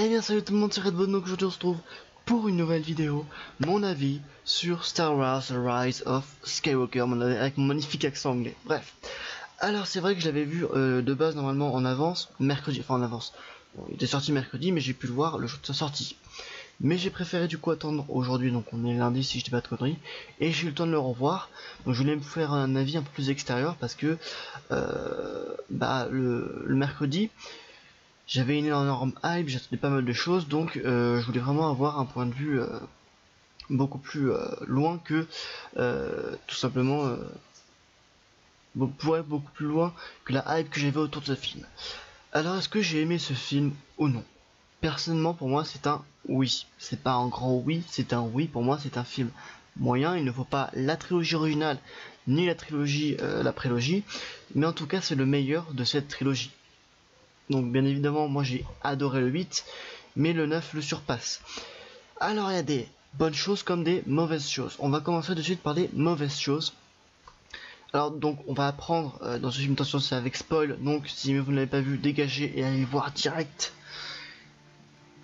Eh bien salut tout le monde, c'est Redbone, donc aujourd'hui on se retrouve pour une nouvelle vidéo, mon avis sur Star Wars The Rise of Skywalker, avec mon magnifique accent anglais. Bref, alors c'est vrai que je l'avais vu de base normalement en avance, mercredi, enfin en avance, bon, il était sorti mercredi mais j'ai pu le voir le jour de sa sortie. Mais j'ai préféré du coup attendre aujourd'hui, donc on est lundi si je dis pas de conneries, et j'ai eu le temps de le revoir, donc je voulais me faire un avis un peu plus extérieur parce que le mercredi, j'avais une énorme hype, j'attendais pas mal de choses, donc je voulais vraiment avoir un point de vue beaucoup plus loin que tout simplement beaucoup plus loin que la hype que j'avais autour de ce film. Alors est-ce que j'ai aimé ce film ou non? Personnellement pour moi c'est un oui, c'est pas un grand oui, c'est un oui. Pour moi c'est un film moyen, il ne faut pas la trilogie originale ni la trilogie la prélogie, mais en tout cas c'est le meilleur de cette trilogie. Donc bien évidemment moi j'ai adoré le 8, mais le 9 le surpasse. Alors il y a des bonnes choses comme des mauvaises choses. On va commencer de suite par les mauvaises choses. Alors donc on va apprendre dans ce film, attention c'est avec spoil, donc si vous ne l'avez pas vu, dégagez et allez voir direct.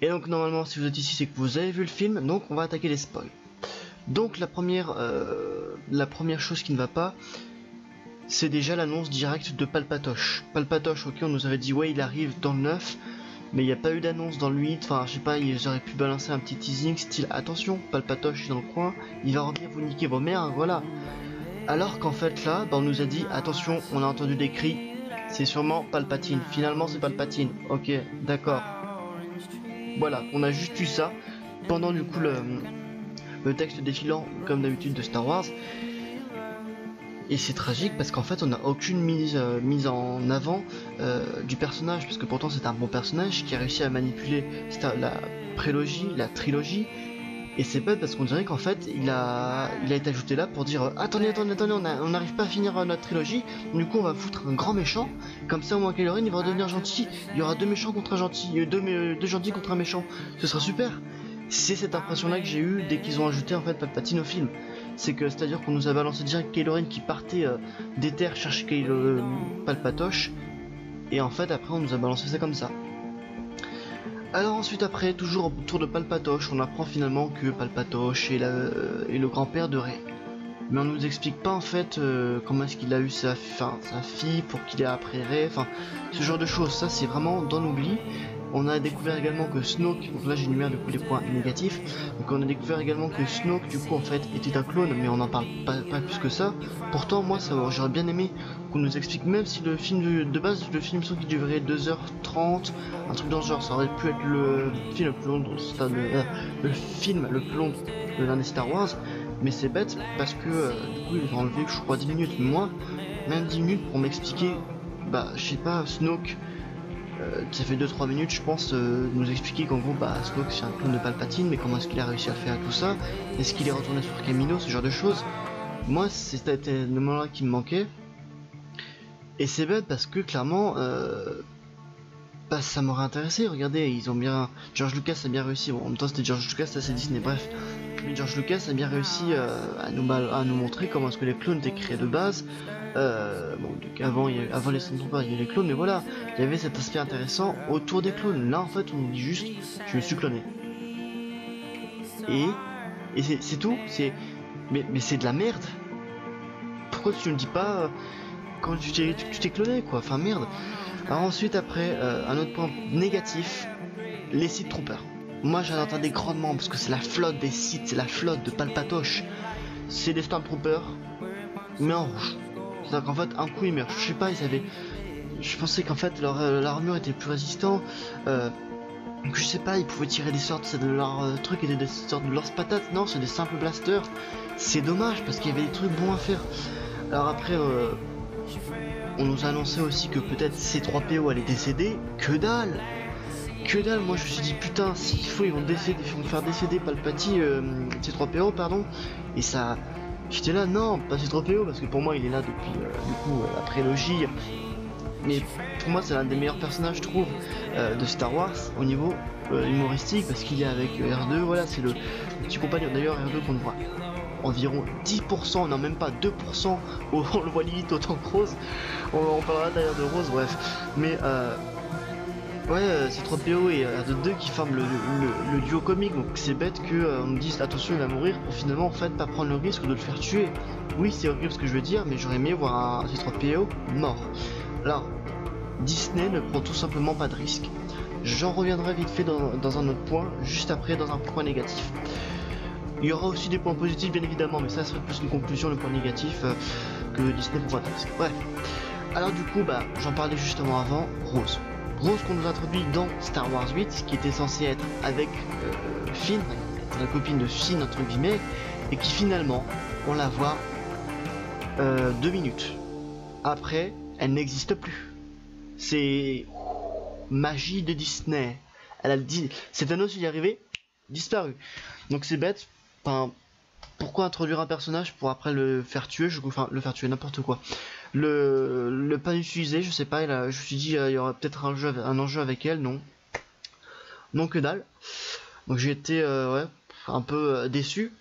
Et donc normalement si vous êtes ici c'est que vous avez vu le film, donc on va attaquer les spoils. Donc la première chose qui ne va pas, c'est déjà l'annonce directe de Palpatoche. Palpatoche, ok, on nous avait dit ouais il arrive dans le 9, mais il n'y a pas eu d'annonce dans le 8, enfin je sais pas, ils auraient pu balancer un petit teasing style attention, Palpatoche est dans le coin, il va revenir vous niquer vos mères, voilà. Alors qu'en fait là, on nous a dit attention, on a entendu des cris, c'est sûrement Palpatine, finalement c'est Palpatine, ok, d'accord. Voilà, on a juste eu ça pendant du coup le texte défilant comme d'habitude de Star Wars. Et c'est tragique parce qu'en fait on n'a aucune mise en avant du personnage, parce que pourtant c'est un bon personnage qui a réussi à manipuler la prélogie, la trilogie. Et c'est bête parce qu'on dirait qu'en fait il a été ajouté là pour dire attendez, on n'arrive pas à finir notre trilogie, du coup on va foutre un grand méchant, comme ça au moins Kylo Ren il va redevenir gentil, il y aura deux méchants contre un gentil, deux gentils contre un méchant, ce sera super. C'est cette impression là que j'ai eu dès qu'ils ont ajouté en fait Palpatine au film. C'est que c'est à dire qu'on nous a balancé direct Kylo Ren qui partait des terres chercher Palpatoche, et en fait après on nous a balancé ça comme ça. Alors ensuite après, toujours autour de Palpatoche, on apprend finalement que Palpatoche est le grand-père de Rey. Mais on nous explique pas en fait comment est-ce qu'il a eu sa fille pour qu'il ait après Rey, enfin ce genre de choses, ça c'est vraiment dans l'oubli. On a découvert également que Snoke, donc là j'énumère du coup les points négatifs, donc on a découvert également que Snoke du coup en fait était un clone, mais on n'en parle pas plus que ça. Pourtant moi j'aurais bien aimé qu'on nous explique, même si le film de base, le film qui durerait 2h30, un truc dans ce genre, ça aurait pu être le film le plus long de l'un des Star Wars, mais c'est bête parce que du coup ils ont enlevé je crois 10 minutes, moi même 10 minutes pour m'expliquer, je sais pas, Snoke. Ça fait 2-3 minutes je pense nous expliquer qu'en gros Snoke c'est un clone de Palpatine, mais comment est-ce qu'il a réussi à faire tout ça, est-ce qu'il est retourné sur Kamino, ce genre de choses. Moi c'était le moment là qui me manquait, et c'est bête parce que clairement ça m'aurait intéressé. Regardez, ils ont bien, George Lucas a bien réussi, bon en même temps c'était George Lucas, ça c'est Disney, bref, mais George Lucas a bien réussi à nous montrer comment est-ce que les clones étaient créés de base. Donc avant les Stormtroopers il y avait les clones, mais voilà, il y avait cet aspect intéressant autour des clones. Là en fait on nous dit juste je me suis cloné, et c'est tout, mais c'est de la merde. Pourquoi tu me dis pas quand tu t'es cloné quoi, enfin merde. Alors ensuite après un autre point négatif, les Sith Troopers. Moi j'en attendais grandement parce que c'est la flotte des Sith, c'est la flotte de Palpatoche, c'est des Stormtroopers mais en rouge. C'est-à-dire qu'en fait un coup ils meurent, je sais pas, je pensais qu'en fait leur armure était plus résistant, que je sais pas, ils pouvaient tirer des sorts de leur truc et des sorts de leurs patates. Non, c'est des simples blasters. C'est dommage parce qu'il y avait des trucs bons à faire. Alors après on nous a annoncé aussi que peut-être C3PO allait décéder. Que dalle, moi je me suis dit putain, s'il faut ils vont faire décéder Palpatine, C3PO pardon, et ça, j'étais là non, pas C3PO parce que pour moi il est là depuis du coup la prélogie, mais pour moi c'est l'un des meilleurs personnages je trouve de Star Wars au niveau humoristique, parce qu'il est avec R2, voilà, c'est le petit compagnon. D'ailleurs R2 qu'on voit environ 10%, non même pas 2%, on le voit limite autant que Rose, on parlera d'ailleurs de Rose, bref, mais Ouais, c'est 3PO et R2D2 qui forment le duo comique, donc c'est bête que on me dise attention il va mourir pour finalement en fait pas prendre le risque de le faire tuer. Oui c'est horrible ce que je veux dire, mais j'aurais aimé voir un C3PO mort. Alors, Disney ne prend tout simplement pas de risque. J'en reviendrai vite fait dans un autre point, juste après dans un point négatif. Il y aura aussi des points positifs bien évidemment, mais ça serait plus une conclusion, le point négatif, que Disney prend pas de risque. Bref. Alors du coup, bah, j'en parlais justement avant, Rose. Rose qu'on nous introduit dans Star Wars 8, qui était censé être avec Finn, la copine de Finn entre guillemets, et qui finalement, on la voit 2 minutes. Après, elle n'existe plus. C'est magie de Disney. Elle a dit, c'est Thanos il est arrivé, disparu. Donc c'est bête. Enfin, pourquoi introduire un personnage pour après le faire tuer, enfin le faire tuer n'importe quoi. Le pas utiliser, je sais pas, je me suis dit il y aura peut-être un enjeu avec elle, non. Non que dalle. Donc j'ai été ouais, un peu déçu.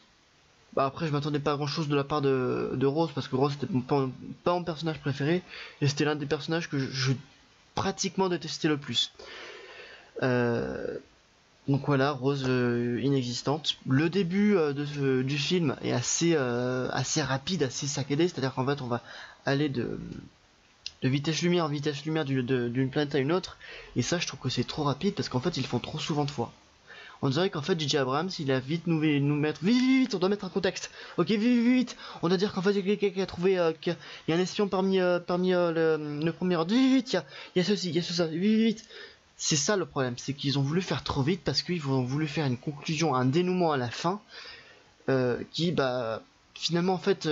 Bah, après je m'attendais pas à grand chose de la part de Rose, parce que Rose c'était pas mon personnage préféré, et c'était l'un des personnages que je pratiquement détestais le plus. Donc voilà, Rose inexistante. Le début du film est assez rapide, assez saccadé, c'est-à-dire qu'en fait on va aller de vitesse lumière en vitesse lumière d'une planète à une autre, et ça je trouve que c'est trop rapide parce qu'en fait ils le font trop souvent de fois. On dirait qu'en fait J.J. Abrams il a vite nous mettre vite, on doit mettre un contexte. Ok vite, on doit dire qu'en fait il y a quelqu'un qui a trouvé qu'il y a un espion parmi le premier ordre. Vite, il y a ceci, il y a ça, vite. C'est ça le problème, c'est qu'ils ont voulu faire trop vite parce qu'ils ont voulu faire une conclusion, un dénouement à la fin qui bah finalement en fait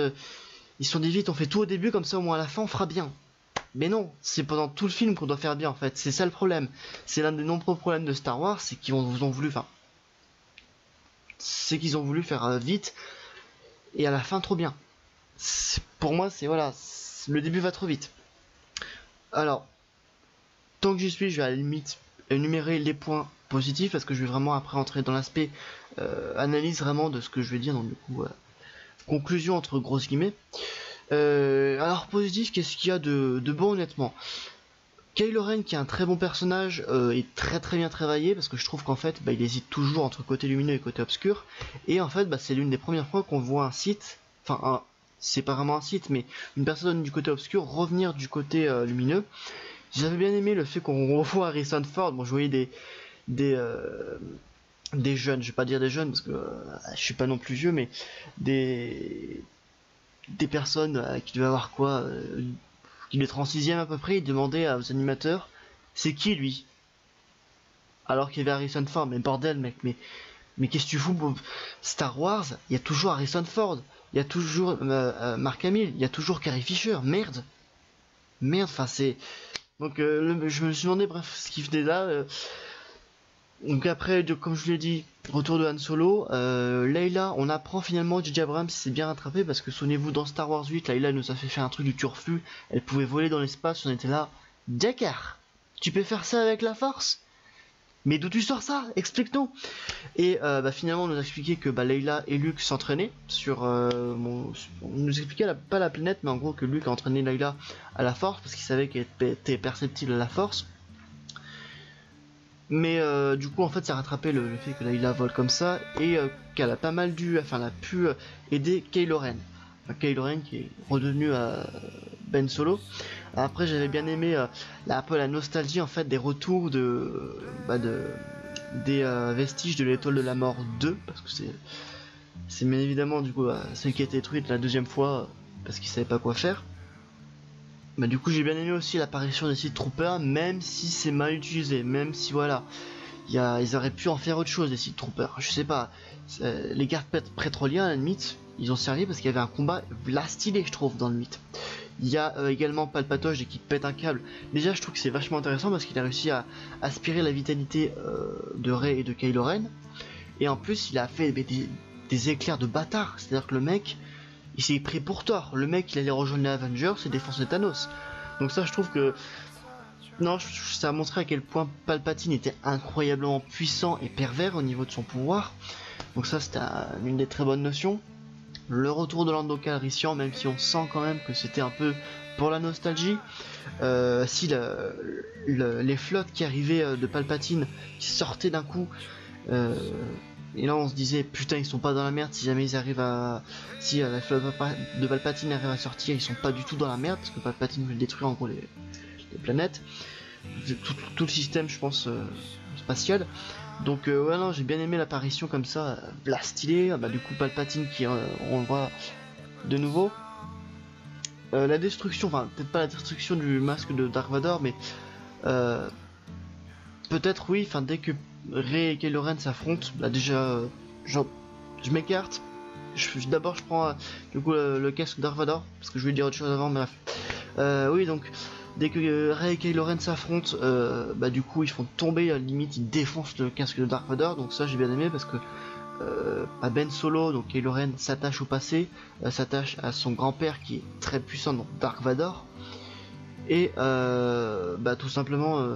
ils se sont dit vite on fait tout au début comme ça au moins à la fin on fera bien. Mais non, c'est pendant tout le film qu'on doit faire bien en fait, c'est ça le problème. C'est l'un des nombreux problèmes de Star Wars, c'est qu'ils ont voulu, enfin, c'est qu'ils ont voulu faire vite et à la fin trop bien. Pour moi c'est voilà, le début va trop vite. Alors, tant que j'y suis, je vais à la limite énumérer les points positifs parce que je vais vraiment après entrer dans l'aspect analyse vraiment de ce que je vais dire, donc du coup conclusion entre grosses guillemets. Alors positif, qu'est-ce qu'il y a de bon honnêtement? Kylo Ren qui est un très bon personnage est très bien travaillé parce que je trouve qu'en fait bah, il hésite toujours entre côté lumineux et côté obscur, et en fait bah, c'est l'une des premières fois qu'on voit un Sith, enfin c'est pas vraiment un Sith mais une personne du côté obscur revenir du côté lumineux. J'avais bien aimé le fait qu'on revoit Harrison Ford. Bon je voyais des jeunes, je vais pas dire des jeunes parce que je suis pas non plus vieux, mais des personnes qui devaient avoir quoi qui devaient être en 6ème à peu près, ils demandaient aux animateurs c'est qui lui, alors qu'il y avait Harrison Ford. Mais bordel mec, mais qu'est-ce que tu fous pour Star Wars? Il y a toujours Harrison Ford, il y a toujours Mark Hamill, il y a toujours Carrie Fisher. Merde, enfin c'est donc je me suis demandé bref ce qu'il faisait là. Donc après, comme je vous l'ai dit, retour de Han Solo, Layla, on apprend finalement J.J. Abrams s'est bien rattrapé parce que souvenez-vous dans Star Wars 8, Layla nous a fait faire un truc du turfu, elle pouvait voler dans l'espace, on était là, Dakar, tu peux faire ça avec la force? Mais d'où tu sors ça? Explique-nous. Et bah, finalement on nous a expliqué que bah, Layla et Luke s'entraînaient sur, on nous expliquait pas la planète, mais en gros que Luke a entraîné Layla à la force parce qu'il savait qu'elle était perceptible à la force. Mais du coup en fait ça a rattrapé le fait que Layla vole comme ça et qu'elle a pas mal elle a pu aider Kylo Ren. Kylo Ren qui est redevenu Ben Solo. Après j'avais bien aimé un peu la nostalgie en fait des retours des vestiges de l'étoile de la mort 2, parce que c'est bien évidemment du coup celle qui a été détruite la deuxième fois parce qu'ils savaient pas quoi faire. Bah du coup j'ai bien aimé aussi l'apparition des Sith Troopers, même si c'est mal utilisé, même si voilà, ils auraient pu en faire autre chose des Sith Troopers, je sais pas, les gardes pétroliers à la limite, ils ont servi parce qu'il y avait un combat stylé je trouve dans le mythe. Il y a également Palpatoche qui pète un câble, déjà je trouve que c'est vachement intéressant parce qu'il a réussi à aspirer la vitalité de Rey et de Kylo Ren, et en plus il a fait des éclairs de bâtard, c'est à dire que le mec il s'est pris pour tort, le mec il allait rejoindre les Avengers et défoncer Thanos. Donc ça je trouve que non, ça a montré à quel point Palpatine était incroyablement puissant et pervers au niveau de son pouvoir. Donc ça c'était une des très bonnes notions. le retour de Lando Calrissian, même si on sent quand même que c'était un peu pour la nostalgie. Si les flottes qui arrivaient de Palpatine, qui sortaient d'un coup, et là on se disait putain ils sont pas dans la merde si jamais ils arrivent à... Si la flotte de Palpatine arrive à sortir, ils sont pas du tout dans la merde, parce que Palpatine veut détruire en gros les planètes, tout le système je pense spatial. Donc ouais non, j'ai bien aimé l'apparition comme ça, la stylée, du coup Palpatine qui on le voit de nouveau. La destruction, enfin peut-être pas la destruction du masque de Dark Vador, mais peut-être oui, enfin dès que Rey et Kylo Ren s'affrontent, déjà je m'écarte. D'abord je prends du coup le casque Dark Vador, parce que je voulais dire autre chose avant, mais bref. Oui donc dès que Rey et Kylo Ren s'affrontent, du coup ils font tomber, limite ils défoncent le casque de Dark Vador, donc ça j'ai bien aimé parce que Ben Solo, donc Kylo Ren s'attache au passé, s'attache à son grand-père qui est très puissant, donc Dark Vador, et tout simplement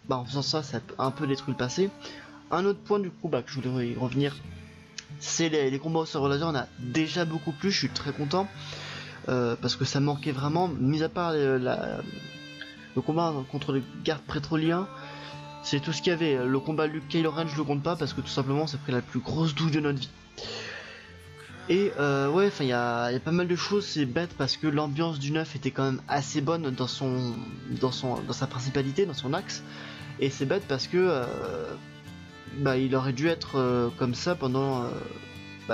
en faisant ça, ça a un peu détruit le passé. Un autre point du coup que je voulais y revenir, c'est les combats au sabre laser. On a déjà beaucoup plus, je suis très content. Parce que ça manquait vraiment, mis à part le combat contre les gardes pétroliens, c'est tout ce qu'il y avait. Le combat Luke Kylo Ren je le compte pas parce que tout simplement ça pris la plus grosse douche de notre vie. Et ouais, enfin il y a pas mal de choses, c'est bête parce que l'ambiance du 9 était quand même assez bonne dans sa principalité, dans son axe. Et c'est bête parce que il aurait dû être comme ça pendant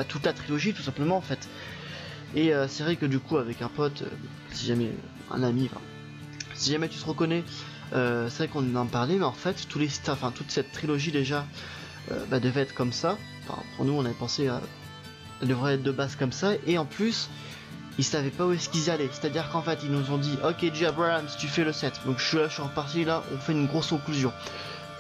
toute la trilogie tout simplement en fait. Et c'est vrai que du coup avec un pote, si jamais un ami, si jamais tu te reconnais, c'est vrai qu'on en parlait, mais en fait toute cette trilogie déjà devait être comme ça. Enfin, pour nous on avait pensé elle devrait être de base comme ça, et en plus ils savaient pas où est-ce qu'ils allaient, c'est-à-dire qu'en fait ils nous ont dit ok J.J. Abrams tu fais le 7, donc je suis reparti là, on fait une grosse conclusion.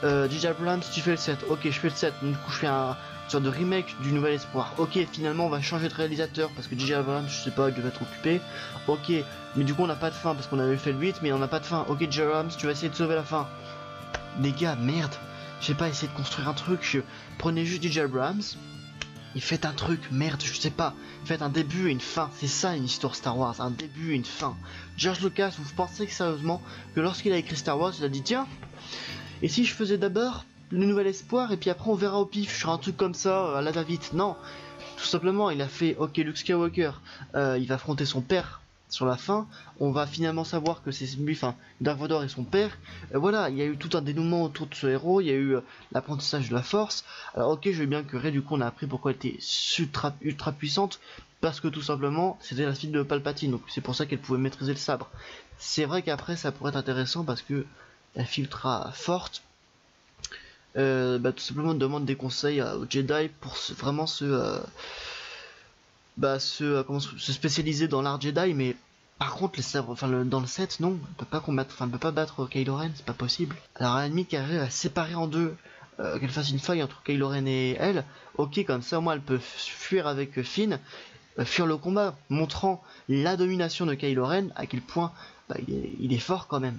J.J. Abrams tu fais le 7, ok je fais le 7, donc du coup je fais un sorte de remake du Nouvel Espoir. Ok, finalement on va changer de réalisateur parce que J.J. Abrams, je sais pas, il devait être occupé. Ok, mais du coup on n'a pas de fin parce qu'on avait fait le 8, mais on n'a pas de fin. Ok, J.J. Abrams, tu vas essayer de sauver la fin. Les gars, merde, je sais pas, essayer de construire un truc. Prenez juste J.J. Abrams, et faites un truc, merde, je sais pas. Faites un début et une fin, c'est ça une histoire Star Wars, un début et une fin. George Lucas, vous pensez que sérieusement que lorsqu'il a écrit Star Wars, il a dit tiens, et si je faisais d'abord le Nouvel Espoir et puis après on verra au pif, je ferai un truc comme ça à la va-vite. Non, tout simplement il a fait ok Luke Skywalker, il va affronter son père sur la fin, on va finalement savoir que c'est lui, enfin Dark Vador et son père. Voilà, il y a eu tout un dénouement autour de ce héros, il y a eu l'apprentissage de la force. Alors ok, je veux bien que Rey du coup on a appris pourquoi elle était ultra puissante, parce que tout simplement c'était la fille de Palpatine, donc c'est pour ça qu'elle pouvait maîtriser le sabre. C'est vrai qu'après ça pourrait être intéressant parce que la fille ultra forte tout simplement demande des conseils aux Jedi pour vraiment se spécialiser dans l'art Jedi, mais par contre les sabres, dans le 7 non, elle peut pas combattre, elle peut pas battre Kylo Ren, c'est pas possible. Alors à la limite qu'elle arrive à séparer en deux, qu'elle fasse une faille entre Kylo Ren et elle, ok comme ça au moins elle peut fuir avec Finn, fuir le combat, montrant la domination de Kylo Ren, à quel point il est fort quand même.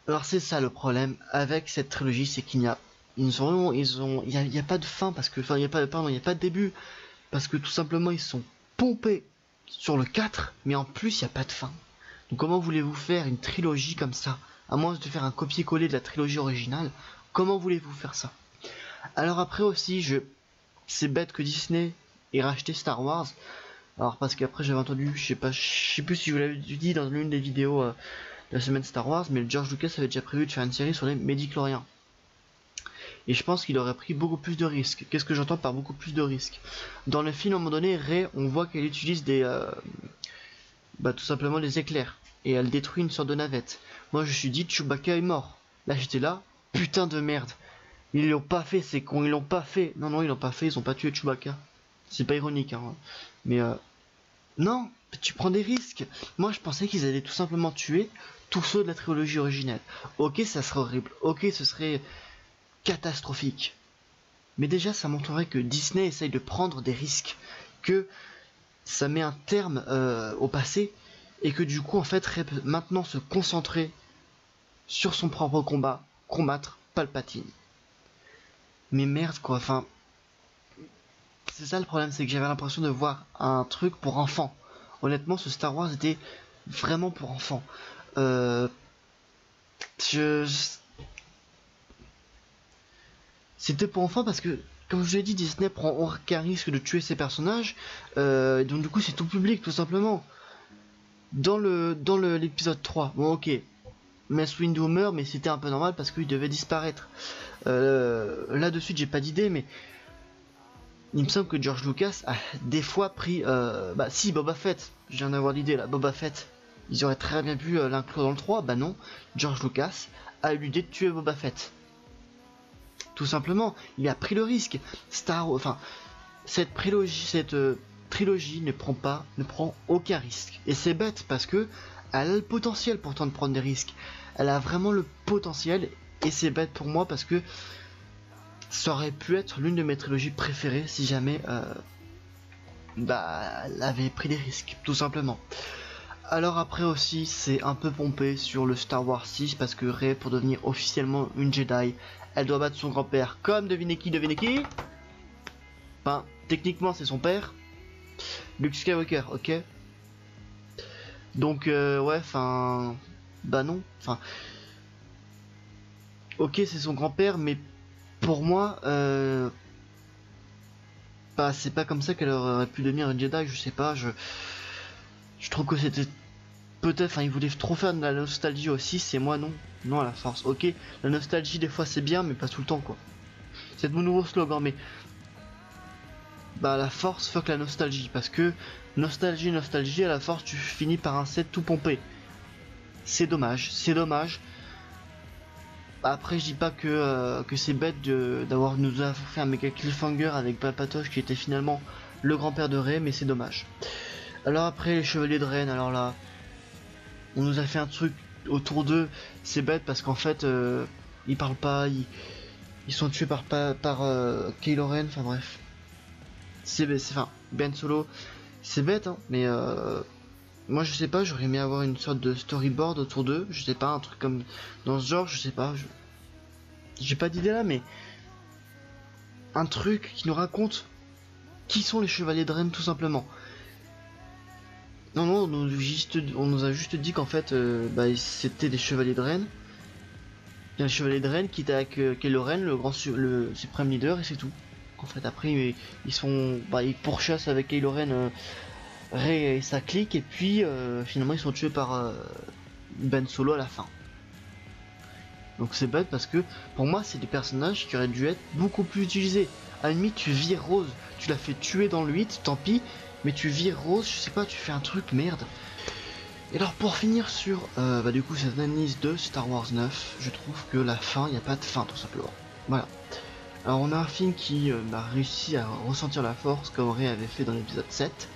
Alors c'est ça le problème avec cette trilogie, c'est qu'il y a il y a pas de fin parce que il y a pas de début parce que tout simplement ils sont pompés sur le 4, mais en plus il y a pas de fin. Donc comment voulez-vous faire une trilogie comme ça, à moins de faire un copier-coller de la trilogie originale? Comment voulez-vous faire ça? Alors après aussi, c'est bête que Disney ait racheté Star Wars. Alors parce qu'aprais j'avais entendu, je sais plus si je vous l'avais dit dans l'une des vidéos de la semaine Star Wars, mais George Lucas avait déjà prévu de faire une série sur les Midi-chloriens. Et je pense qu'il aurait pris beaucoup plus de risques. Qu'est-ce que j'entends par beaucoup plus de risques? Dans le film, à un moment donné, Rey, on voit qu'elle utilise tout simplement des éclairs. Et elle détruit une sorte de navette. Moi, je me suis dit, Chewbacca est mort. Là, j'étais là, putain de merde. Ils l'ont pas fait, c'est con, ils l'ont pas fait. Non, ils l'ont pas fait, ils ont pas tué Chewbacca. C'est pas ironique, hein. Mais non, tu prends des risques. Moi, je pensais qu'ils allaient tout simplement tuer tous ceux de la trilogie originelle. Ok, ça serait horrible. Ok, ce serait catastrophique. Mais déjà ça montrerait que Disney essaye de prendre des risques, que ça met un terme au passé, et que du coup en fait Rey peut maintenant se concentrer sur son propre combat, combattre Palpatine. Mais merde quoi, c'est ça le problème, c'est que j'avais l'impression de voir un truc pour enfants. Honnêtement, ce Star Wars était vraiment pour enfants. Euh, je... C'était pour enfants parce que, comme je vous l'ai dit, Disney prend aucun risque de tuer ses personnages. Donc du coup, c'est tout public, tout simplement. Dans l'épisode 3, bon ok, Mace Windu meurt, mais c'était un peu normal parce qu'il devait disparaître. Là de suite, j'ai pas d'idée, mais il me semble que George Lucas a des fois pris... bah si, Boba Fett, je viens d'avoir l'idée là, Boba Fett. Ils auraient très bien pu l'inclure dans le 3, bah non, George Lucas a eu l'idée de tuer Boba Fett. Tout simplement, il a pris le risque. Cette trilogie ne prend aucun risque. Et c'est bête parce que elle a le potentiel pourtant de prendre des risques. Elle a vraiment le potentiel et c'est bête pour moi parce que ça aurait pu être l'une de mes trilogies préférées si jamais elle avait pris des risques, tout simplement. Alors après aussi, c'est un peu pompé sur le Star Wars 6 parce que Rey, pour devenir officiellement une Jedi, elle doit battre son grand-père comme devinez qui. Enfin, techniquement c'est son père, Luke Skywalker, ok. Donc ouais, enfin, bah non, enfin, ok c'est son grand-père, mais pour moi, bah c'est pas comme ça qu'elle aurait pu devenir une Jedi, je sais pas, je trouve que c'était peut-être, enfin ils voulaient trop faire de la nostalgie aussi, c'est moi non à la force, ok, la nostalgie des fois c'est bien, mais pas tout le temps quoi. C'est mon nouveau slogan, mais bah la force fuck la nostalgie, parce que nostalgie à la force tu finis par un set tout pompé. C'est dommage, c'est dommage. Après je dis pas que c'est bête d'avoir nous fait un méga cliffhanger avec Palpatoche qui était finalement le grand-père de Rey, mais c'est dommage. Alors après les chevaliers de Rennes, alors là on nous a fait un truc autour d'eux, c'est bête parce qu'en fait ils parlent pas, ils sont tués par Kylo Ren, enfin bref. Enfin, Ben Solo, c'est bête, hein, mais moi je sais pas, j'aurais aimé avoir une sorte de storyboard autour d'eux, je sais pas, un truc comme dans ce genre, je sais pas, j'ai pas d'idée là, mais un truc qui nous raconte qui sont les chevaliers de Rennes tout simplement. Non, on nous a juste dit qu'en fait, c'était des chevaliers de Rennes. Il y a un chevalier de Rennes qui attaque Kylo Ren, le suprême leader, et c'est tout. En fait, après, ils pourchassent avec Kylo Ren Rey et sa clique, et puis finalement, ils sont tués par Ben Solo à la fin. Donc c'est bête parce que pour moi, c'est des personnages qui auraient dû être beaucoup plus utilisés. À la limite, tu vires Rose, tu l'as fait tuer dans le 8, tant pis, mais tu vires Rose, je sais pas, tu fais un truc, merde. Et alors pour finir sur du coup cette analyse de Star Wars 9, je trouve que la fin, il n'y a pas de fin tout simplement. Voilà. Alors on a un film qui a réussi à ressentir la force comme Rey avait fait dans l'épisode 7.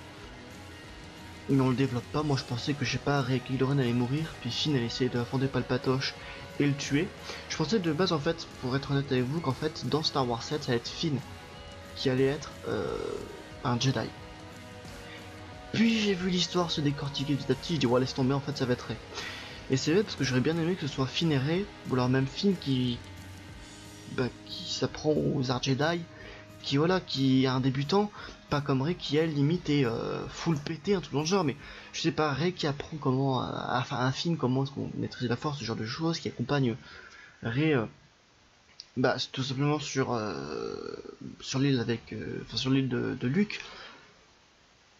Mais on le développe pas, moi je pensais que je sais pas, Rey et Kylo Ren allaient mourir, puis Finn allait essayer d'affronter Palpatoche et le tuer. Je pensais de base en fait, pour être honnête avec vous, qu'en fait dans Star Wars 7 ça allait être Finn qui allait être un Jedi. Puis j'ai vu l'histoire se décortiquer petit à petit, je dis ouais laisse tomber, en fait ça va être Rey. Et c'est vrai parce que j'aurais bien aimé que ce soit Finn et Rey, ou alors même Finn qui s'apprend aux arts Jedi, qui est un débutant, pas comme Rey qui elle limite est full pété, un truc dans le genre, mais je sais pas, Rey qui apprend comment, un Finn comment est-ce qu'on maîtrise la force, ce genre de choses, qui accompagne Rey tout simplement sur l'île avec, sur l'île de Luke.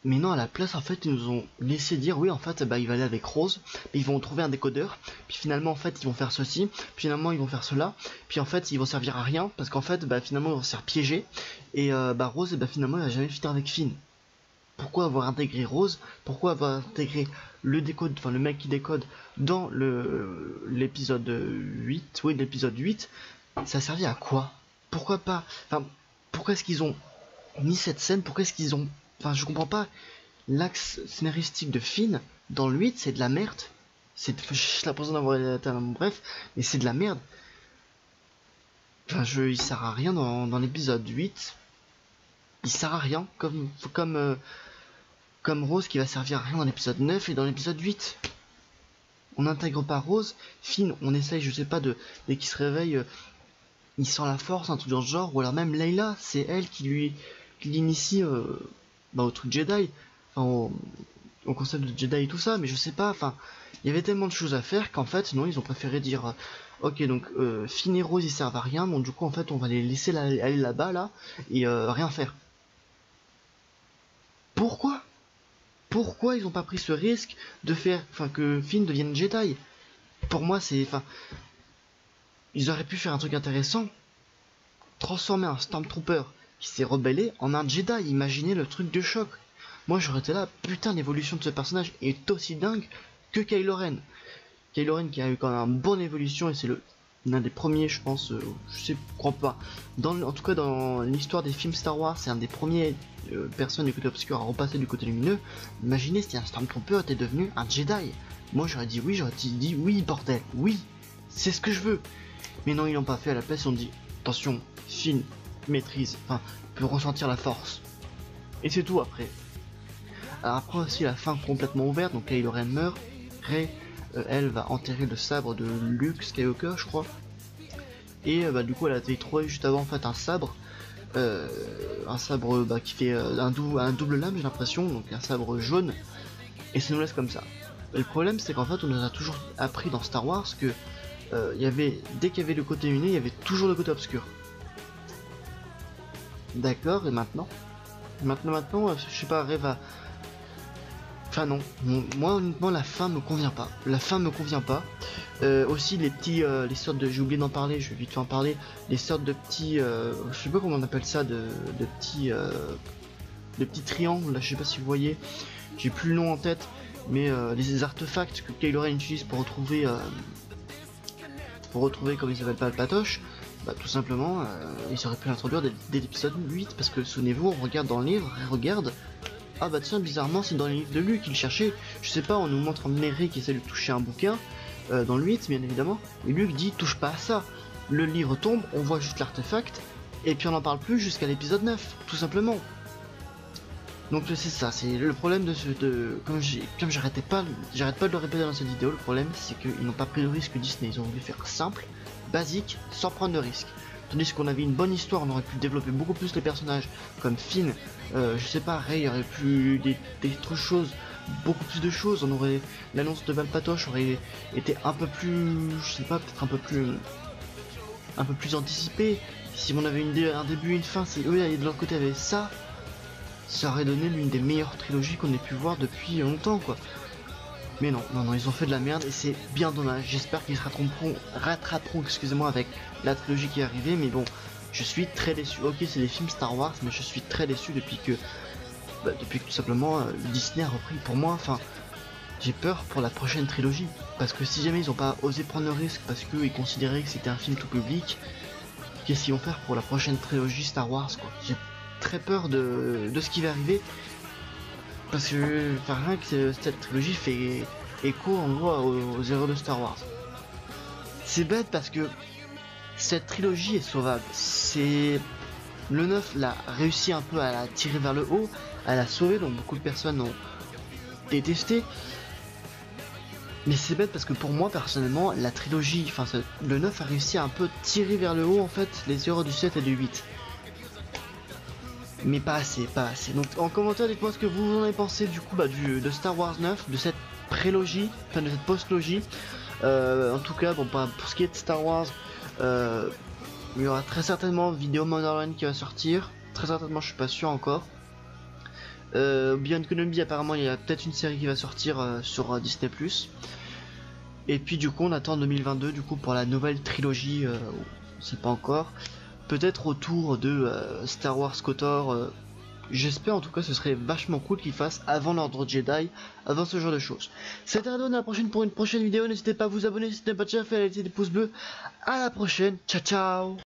Mais non, à la place, en fait, ils nous ont laissé dire, oui, en fait, il va aller avec Rose, ils vont trouver un décodeur, puis finalement, en fait, ils vont faire ceci, puis finalement, ils vont faire cela, puis en fait, ils vont servir à rien, parce qu'en fait, finalement, ils vont se faire piéger, et Rose, finalement, il va jamais finir avec Finn. Pourquoi avoir intégré Rose? Pourquoi avoir intégré le mec qui décode dans l'épisode 8? Oui, l'épisode 8, ça a servi à quoi? Pourquoi pas? Enfin, pourquoi est-ce qu'ils ont mis cette scène? Pourquoi est-ce qu'ils ont... Enfin, je comprends pas. L'axe scénaristique de Finn dans le 8, c'est de la merde. J'ai l'impression d'avoir bref, mais c'est de la merde. Enfin, il sert à rien dans l'épisode 8. Il sert à rien, comme Rose qui va servir à rien dans l'épisode 9 et dans l'épisode 8. On n'intègre pas Rose. Finn, on essaye, je sais pas, dès qu'il se réveille, il sent la force, un truc dans ce genre. Ou alors même Layla, c'est elle qui l'initie au truc Jedi, enfin au concept de Jedi et tout ça, mais je sais pas, enfin, il y avait tellement de choses à faire qu'en fait, non, ils ont préféré dire, ok, donc Finn et Rose ils servent à rien, donc du coup, en fait, on va les laisser aller là-bas, là, et rien faire. Pourquoi? Pourquoi ils ont pas pris ce risque de faire, enfin, que Finn devienne Jedi? Pour moi, c'est, enfin, ils auraient pu faire un truc intéressant, transformer un Stormtrooper qui s'est rebellé en un Jedi, imaginez le truc de choc. Moi j'aurais été là, putain, l'évolution de ce personnage est aussi dingue que Kylo Ren. Kylo Ren qui a eu quand même une bonne évolution et c'est l'un des premiers, je pense, je crois pas. En tout cas dans l'histoire des films Star Wars, c'est un des premiers personnes du côté obscur à repasser du côté lumineux. Imaginez si un Stormtrooper était devenu un Jedi. Moi j'aurais dit oui, bordel, oui, c'est ce que je veux. Mais non, ils l'ont pas fait, à la place ils ont dit, attention, Finn maîtrise, enfin, peut ressentir la force. Et c'est tout après. Alors après aussi la fin complètement ouverte, donc Kylo Ren meurt, Rey, elle va enterrer le sabre de Luke Skywalker je crois, et du coup elle a été trouvée juste avant en fait un sabre qui fait un double lame j'ai l'impression, donc un sabre jaune, et ça nous laisse comme ça. Et le problème c'est qu'en fait on nous a toujours appris dans Star Wars que dès qu'il y avait le côté lumineux, il y avait toujours le côté obscur. D'accord, et maintenant, je sais pas, Rey va... Enfin non, moi honnêtement la fin me convient pas. La fin me convient pas. Aussi les sortes de, j'ai oublié d'en parler, je vais vite en parler, les sortes de petits, je sais pas comment on appelle ça, de petits triangles, là je sais pas si vous voyez, j'ai plus le nom en tête, mais les artefacts que Kylo Ren utilise pour retrouver comme il s'appelle Palpatoche, bah tout simplement, ils auraient pu l'introduire dès l'épisode 8, parce que souvenez-vous, on regarde dans le livre, regarde. Ah bah tiens, bizarrement c'est dans les livres de Luke qu'il cherchait, je sais pas, on nous montre un Rey qui essaie de toucher un bouquin, dans le 8 bien évidemment, et Luke dit touche pas à ça. Le livre tombe, on voit juste l'artefact, et puis on n'en parle plus jusqu'à l'épisode 9, tout simplement. Donc c'est ça, c'est le problème comme j'arrête pas de le répéter dans cette vidéo, le problème c'est qu'ils n'ont pas pris de risque Disney, ils ont voulu faire simple, basique, sans prendre de risque. Tandis qu'on avait une bonne histoire, on aurait pu développer beaucoup plus les personnages, comme Finn, je sais pas, Rey aurait pu des autres choses, beaucoup plus de choses, on aurait, l'annonce de Palpatoche aurait été un peu plus, je sais pas, peut-être un peu plus anticipé. Si on avait un début et une fin, si eux de l'autre côté avaient ça aurait donné l'une des meilleures trilogies qu'on ait pu voir depuis longtemps quoi. Mais non, ils ont fait de la merde et c'est bien dommage. J'espère qu'ils se rattraperont, excusez-moi, avec la trilogie qui est arrivée, mais bon, je suis très déçu. Ok, c'est des films Star Wars, mais je suis très déçu depuis que tout simplement Disney a repris pour moi. Enfin, j'ai peur pour la prochaine trilogie, parce que si jamais ils n'ont pas osé prendre le risque, parce qu'ils considéraient que c'était un film tout public, qu'est-ce qu'ils vont faire pour la prochaine trilogie Star Wars quoi. J'ai très peur de ce qui va arriver. Parce que rien que cette trilogie fait écho en gros aux erreurs de Star Wars. C'est bête parce que cette trilogie est sauvable. C'est le 9 l'a réussi un peu à la tirer vers le haut, à la sauver, donc beaucoup de personnes ont détesté. Mais c'est bête parce que pour moi personnellement la trilogie, enfin le 9 a réussi à un peu tirer vers le haut en fait les erreurs du 7 et du 8. Mais pas assez. Donc en commentaire dites-moi ce que vous en avez pensé du coup de Star Wars 9, de cette prélogie, enfin de cette post-logie. En tout cas bon pour ce qui est de Star Wars, il y aura très certainement vidéo Mandalorian qui va sortir. Très certainement, je suis pas sûr encore. Beyond Kenobi apparemment il y a peut-être une série qui va sortir sur Disney+. Et puis du coup on attend 2022 du coup pour la nouvelle trilogie, on sait pas encore. Peut-être autour de Star Wars KOTOR, j'espère en tout cas, ce serait vachement cool qu'ils fassent avant l'ordre Jedi, avant ce genre de choses. C'était Radon, à la prochaine pour une prochaine vidéo, n'hésitez pas à vous abonner si ce n'est pas déjà fait, à laisser des pouces bleus. À la prochaine, ciao ciao.